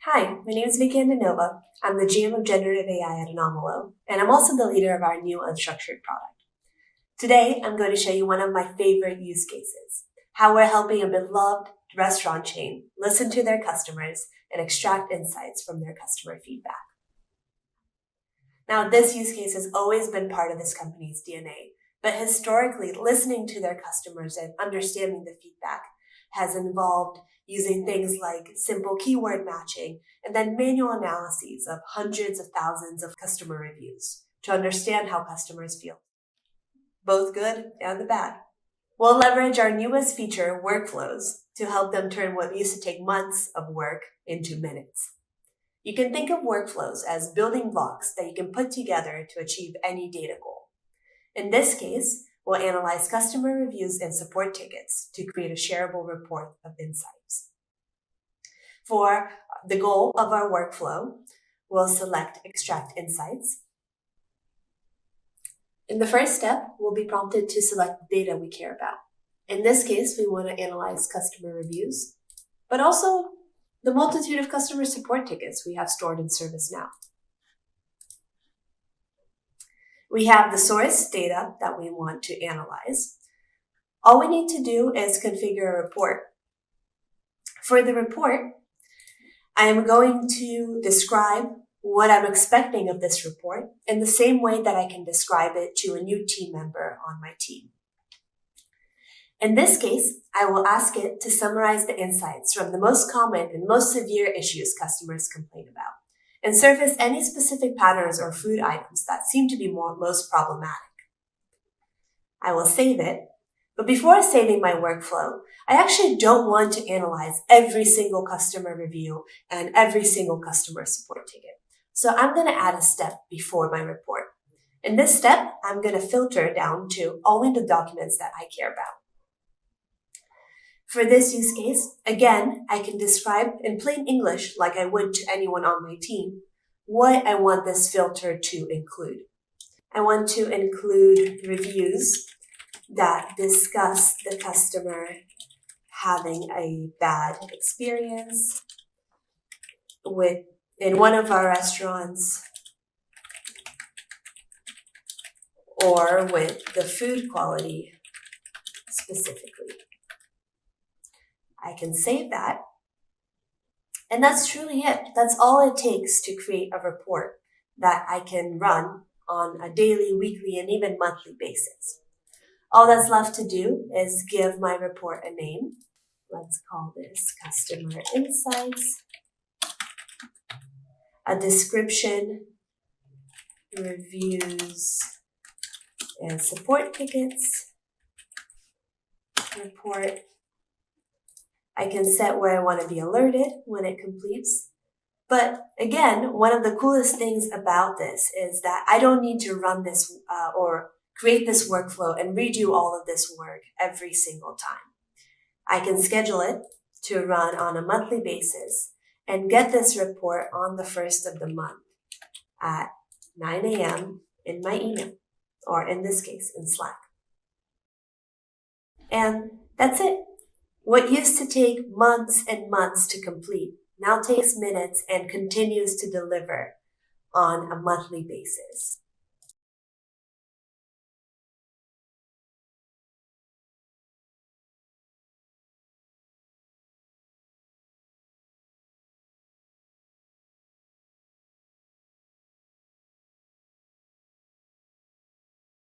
Hi, my name is Vicky Andanova. I'm the GM of Generative AI at Anomalo, and I'm also the leader of our new Unstructured product. Today, I'm going to show you one of my favorite use cases, how we're helping a beloved restaurant chain listen to their customers and extract insights from their customer feedback. Now, this use case has always been part of this company's DNA, but historically, listening to their customers and understanding the feedback has involved using things like simple keyword matching and then manual analyses of hundreds of thousands of customer reviews to understand how customers feel, both good and the bad. We'll leverage our newest feature, workflows, to help them turn what used to take months of work into minutes. You can think of workflows as building blocks that you can put together to achieve any data goal. In this case, we'll analyze customer reviews and support tickets to create a shareable report of insights. For the goal of our workflow, we'll select Extract Insights. In the first step, we'll be prompted to select the data we care about. In this case, we want to analyze customer reviews, but also the multitude of customer support tickets we have stored in ServiceNow. We have the source data that we want to analyze. All we need to do is configure a report. For the report, I am going to describe what I'm expecting of this report in the same way that I can describe it to a new team member on my team. In this case, I will ask it to summarize the insights from the most common and most severe issues customers complain about, and surface any specific patterns or food items that seem to be most problematic. I will save it, but before saving my workflow, I actually don't want to analyze every single customer review and every single customer support ticket. So I'm going to add a step before my report. In this step, I'm going to filter down to only the documents that I care about. For this use case, again, I can describe in plain English, like I would to anyone on my team, what I want this filter to include. I want to include reviews that discuss the customer having a bad experience in one of our restaurants or with the food quality specifically. I can save that. And that's truly it. That's all it takes to create a report that I can run on a daily, weekly, and even monthly basis. All that's left to do is give my report a name. Let's call this Customer Insights. A description, reviews, and support tickets. Report. I can set where I want to be alerted when it completes. But again, one of the coolest things about this is that I don't need to run this or create this workflow and redo all of this work every single time. I can schedule it to run on a monthly basis and get this report on the first of the month at 9 a.m. in my email, or in this case, in Slack. And that's it. What used to take months and months to complete now takes minutes and continues to deliver on a monthly basis.